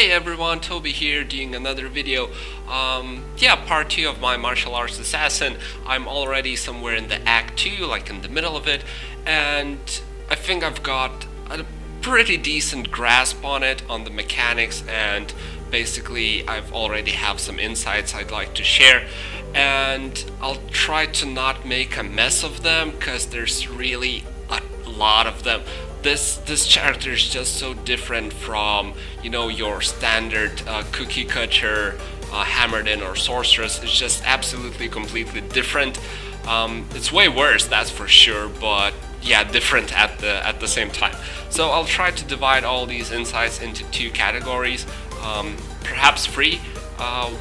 Hey everyone, Toby here doing another video. Part 2 of my martial arts assassin. I'm already somewhere in the act 2, like in the middle of it, and I think I've got a pretty decent grasp on it, on the mechanics, and basically I've already have some insights I'd like to share, and I'll try to not make a mess of them because there's really a lot of them. This character is just so different from your standard cookie cutter hammered-in or sorceress. It's just absolutely completely different. It's way worse, that's for sure, but yeah, different at the same time. So I'll try to divide all these insights into two categories, perhaps three.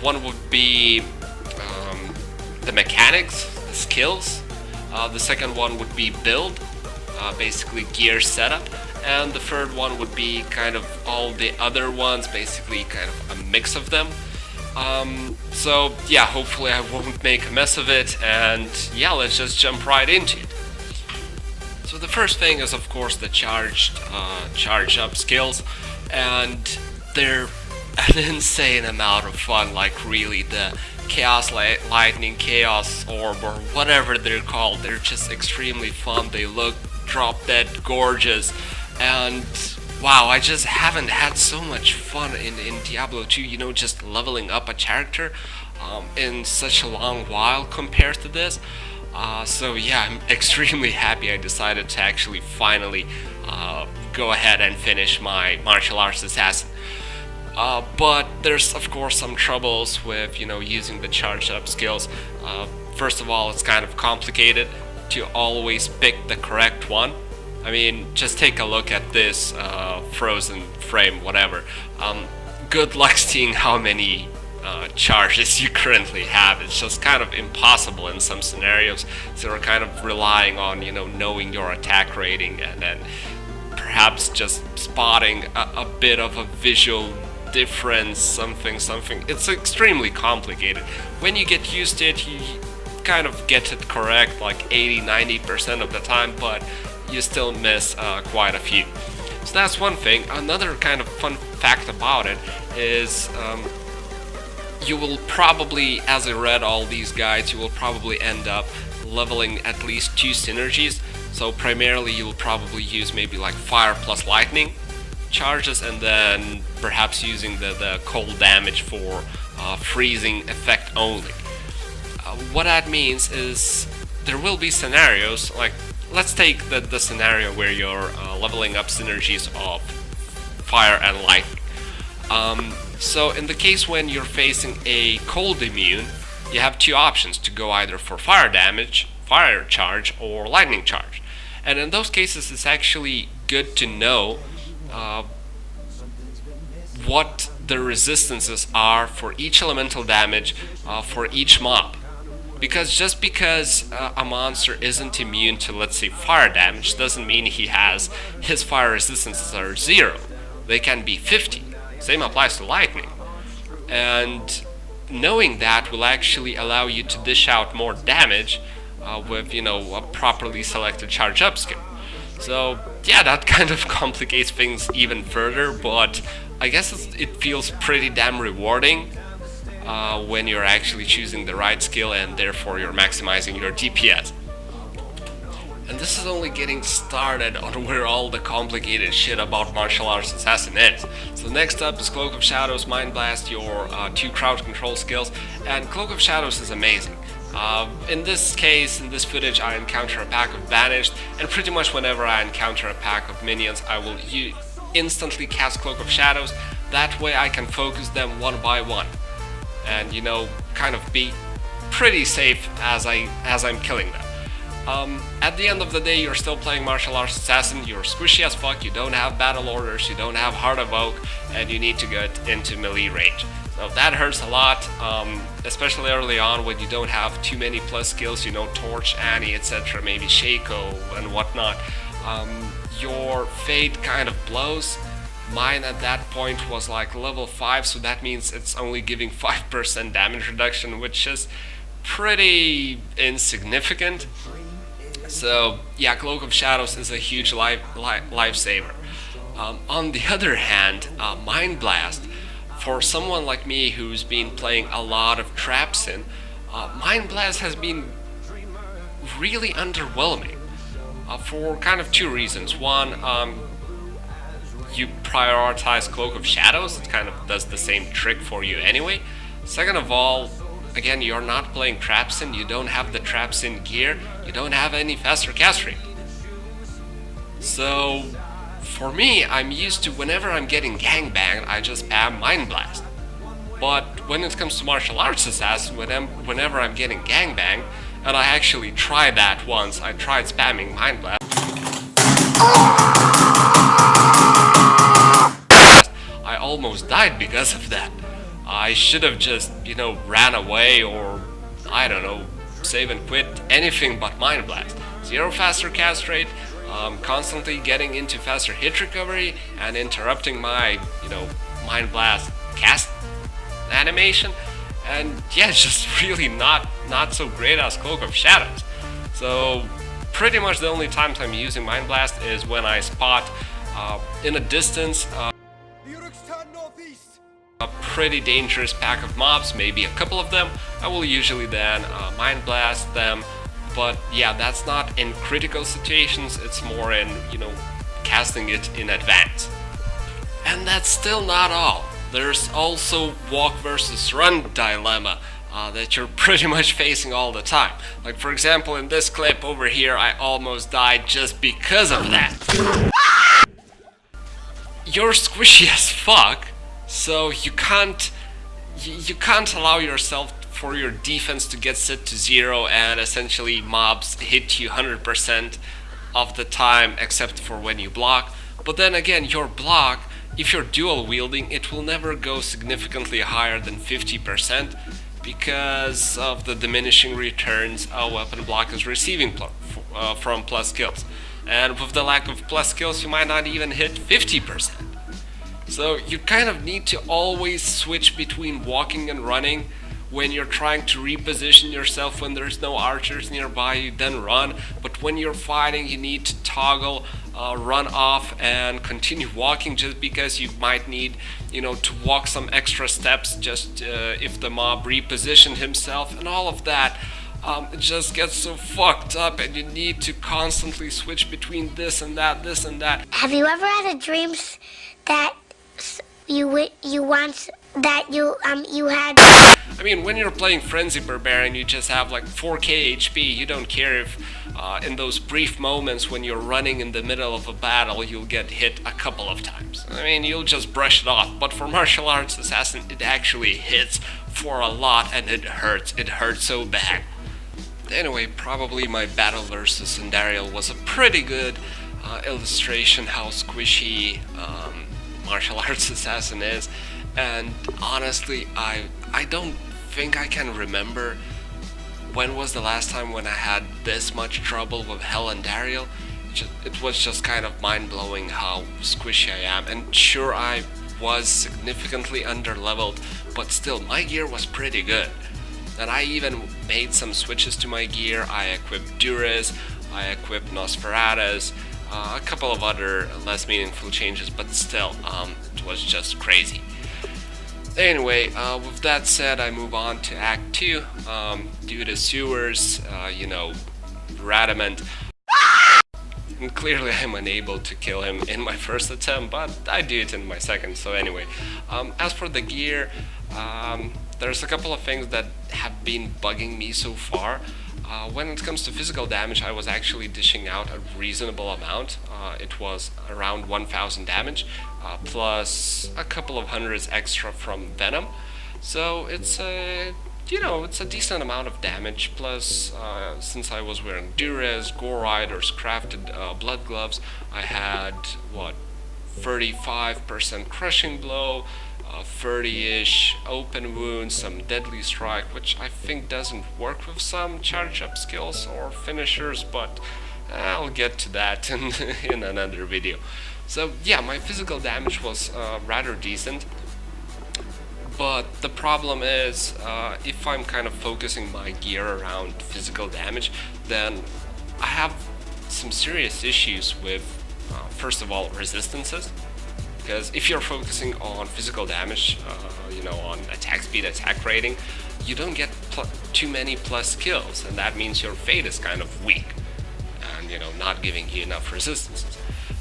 One would be the mechanics, the skills. The second one would be build. Basically gear setup, and the third one would be kind of all the other ones, basically kind of a mix of them. So yeah, hopefully I won't make a mess of it, and yeah, let's just jump right into it. So the first thing is of course the charge up skills, and they're an insane amount of fun. Like really, the chaos lightning, chaos orb, or whatever they're called, they're just extremely fun. They look drop dead gorgeous, and wow, I just haven't had so much fun in Diablo 2, just leveling up a character in such a long while compared to this. So yeah, I'm extremely happy I decided to actually finally go ahead and finish my martial arts assassin. But there's of course some troubles with using the charged up skills. First of all, it's kind of complicated to always pick the correct one. I mean, just take a look at this frozen frame, whatever. Good luck seeing how many charges you currently have. It's just kind of impossible in some scenarios, so we're kind of relying on knowing your attack rating, and then perhaps just spotting a bit of a visual difference, something. It's extremely complicated. When you get used to it, you kind of get it correct like 80-90% of the time, but you still miss quite a few. So that's one thing. Another kind of fun fact about it is you will probably, as I read all these guides, you will probably end up leveling at least 2 synergies. So primarily you will probably use maybe like fire plus lightning charges, and then perhaps using the cold damage for freezing effect only. What that means is there will be scenarios, like let's take the scenario where you're leveling up synergies of fire and lightning. So in the case when you're facing a cold immune, you have 2 options to go either for fire damage, fire charge, or lightning charge. And in those cases it's actually good to know what the resistances are for each elemental damage for each mob. Because just because a monster isn't immune to, let's say, fire damage doesn't mean his fire resistances are 0. They can be 50. Same applies to lightning. And knowing that will actually allow you to dish out more damage with a properly selected charge up skill. So yeah, that kind of complicates things even further, but I guess it feels pretty damn rewarding when you're actually choosing the right skill, and therefore you're maximizing your DPS. And this is only getting started on where all the complicated shit about martial arts assassin is. So next up is Cloak of Shadows, Mind Blast, your 2 crowd control skills, and Cloak of Shadows is amazing. In this case, in this footage, I encounter a pack of Banished, and pretty much whenever I encounter a pack of minions, I will instantly cast Cloak of Shadows. That way I can focus them one by one, and kind of be pretty safe as I'm killing them. At the end of the day, you're still playing martial arts assassin, you're squishy as fuck, you don't have battle orders, you don't have heart of oak, and you need to get into melee range. So that hurts a lot, especially early on when you don't have too many plus skills, Torch, Annie, etc., maybe Shaco and whatnot. Your fate kind of blows. Mine at that point was like level 5, so that means it's only giving 5% damage reduction, which is pretty insignificant. So yeah, Cloak of Shadows is a huge lifesaver. On the other hand, Mind Blast for someone like me who's been playing a lot of traps in, Mind Blast has been really underwhelming for kind of two reasons. One, you prioritize Cloak of Shadows, it kind of does the same trick for you anyway. Second of all, again, you're not playing traps in, you don't have the traps in gear, you don't have any faster cast rate. So for me, I'm used to whenever I'm getting gangbanged, I just spam Mind Blast. But when it comes to martial arts assassin, whenever I'm getting gangbanged, and I actually tried that once, I tried spamming Mind Blast. I almost died because of that. I should have just, ran away or, I don't know, save and quit, anything but Mind Blast. Zero faster cast rate, constantly getting into faster hit recovery and interrupting my, Mind Blast cast animation, and yeah, it's just really not so great as Cloak of Shadows. So pretty much the only times I'm using Mind Blast is when I spot in a distance a pretty dangerous pack of mobs, maybe a couple of them. I will usually then Mind Blast them, but yeah, that's not in critical situations, it's more in, casting it in advance. And that's still not all. There's also walk versus run dilemma that you're pretty much facing all the time. Like for example, in this clip over here, I almost died just because of that. You're squishy as fuck, so you can't allow yourself for your defense to get set to 0 and essentially mobs hit you 100% of the time except for when you block. But then again, your block, if you're dual wielding, it will never go significantly higher than 50% because of the diminishing returns a weapon block is receiving from plus skills. And with the lack of plus skills, you might not even hit 50%. So you kind of need to always switch between walking and running. When you're trying to reposition yourself when there's no archers nearby, you then run. But when you're fighting, you need to toggle run off and continue walking, just because you might need, to walk some extra steps just if the mob repositioned himself and all of that. It just gets so fucked up, and you need to constantly switch between this and that, this and that. Have you ever had a dream that you had? I mean, when you're playing Frenzy Barbarian, you just have like 4k HP. You don't care if in those brief moments when you're running in the middle of a battle, you'll get hit a couple of times. I mean, you'll just brush it off. But for martial arts assassin, it actually hits for a lot, and it hurts. It hurts so bad. Anyway, probably my battle versus Andariel was a pretty good illustration how squishy martial arts assassin is. And honestly, I don't think I can remember when was the last time when I had this much trouble with Hell and Andariel. It was just kind of mind-blowing how squishy I am. And sure, I was significantly under-leveled, but still, my gear was pretty good. And I even made some switches to my gear. I equipped Duras, I equipped Nosferatus, a couple of other less meaningful changes, but still, it was just crazy. Anyway, with that said, I move on to Act 2. Due to sewers, Radamant. And clearly I'm unable to kill him in my first attempt, but I do it in my second, so anyway. As for the gear, there's a couple of things that have been bugging me so far. When it comes to physical damage, I was actually dishing out a reasonable amount. It was around 1000 damage, plus a couple of hundreds extra from Venom. So it's a decent amount of damage. Plus, since I was wearing Durez, Gore Riders, crafted blood gloves, I had 35% crushing blow, 30-ish open wounds, some deadly strike, which I think doesn't work with some charge up skills or finishers, but I'll get to that in another video. So yeah, my physical damage was rather decent, but the problem is if I'm kind of focusing my gear around physical damage, then I have some serious issues with first of all resistances. Because if you're focusing on physical damage, on attack speed, attack rating, you don't get too many plus skills, and that means your fate is kind of weak and not giving you enough resistances.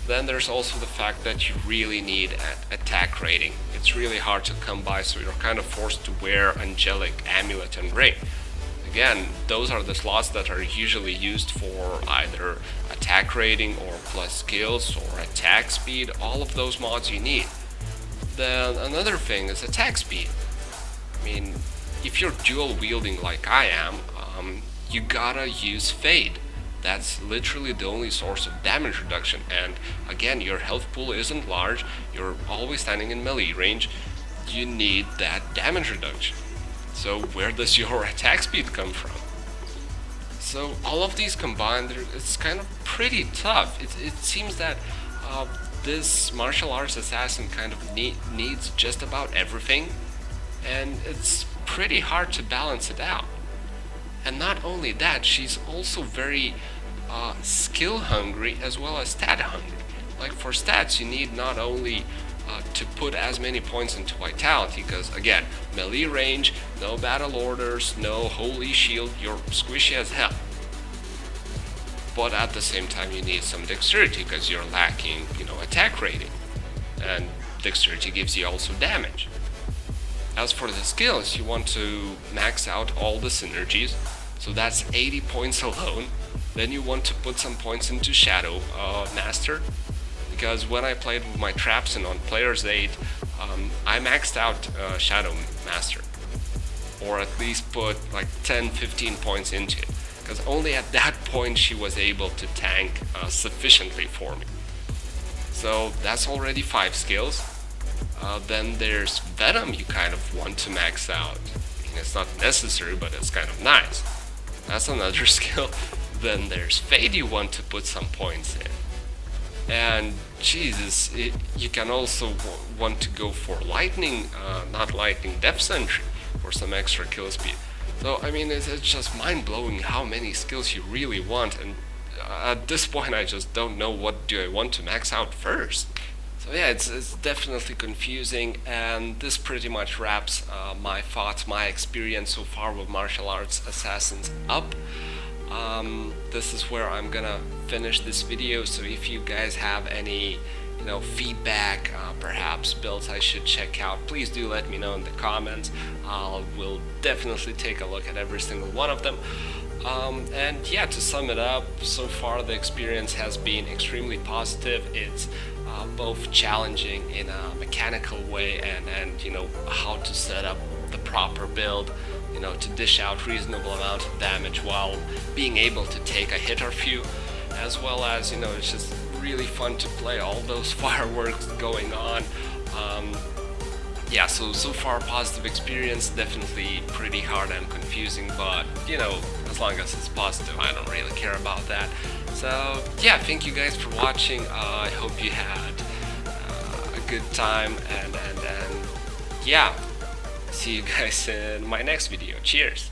Then there's also the fact that you really need attack rating. It's really hard to come by, so you're kind of forced to wear Angelic Amulet and Ring. Again, those are the slots that are usually used for either attack rating or plus skills or attack speed, all of those mods you need. Then another thing is attack speed. I mean, if you're dual wielding like I am, you gotta use Fade. That's literally the only source of damage reduction, and again, your health pool isn't large, you're always standing in melee range, you need that damage reduction. So where does your attack speed come from? So all of these combined, it's kind of pretty tough. It seems that this martial arts assassin kind of needs just about everything, and it's pretty hard to balance it out. And not only that, she's also very skill hungry as well as stat hungry. Like for stats, you need not only to put as many points into vitality, because again, melee range, no battle orders, no holy shield, you're squishy as hell. But at the same time, you need some dexterity because you're lacking, attack rating, and dexterity gives you also damage. As for the skills, you want to max out all the synergies, so that's 80 points alone. Then you want to put some points into Shadow Master, because when I played with my traps and on Player's Aid, I maxed out Shadow Master, or at least put like 10-15 points into it, because only at that point she was able to tank sufficiently for me. So that's already 5 skills. Then there's Venom you kind of want to max out. I mean, it's not necessary, but it's kind of nice. That's another skill. Then there's Fade you want to put some points in. And Jesus, you can also want to go for Lightning, Depth Sentry for some extra kill speed. So I mean, it's just mind-blowing how many skills you really want, and at this point I just don't know what do I want to max out first. So yeah, it's definitely confusing, and this pretty much wraps my thoughts, my experience so far with martial arts assassins up. This is where I'm gonna finish this video, so if you guys have any feedback, perhaps builds I should check out, please do let me know in the comments. I will definitely take a look at every single one of them. And yeah, to sum it up, so far the experience has been extremely positive. It's both challenging in a mechanical way and how to set up the proper build, to dish out reasonable amount of damage while being able to take a hit or few, as well as it's just really fun to play, all those fireworks going on. Yeah, so far positive experience, definitely pretty hard and confusing, but as long as it's positive, I don't really care about that. So yeah, thank you guys for watching. I hope you had a good time, and yeah, see you guys in my next video. Cheers.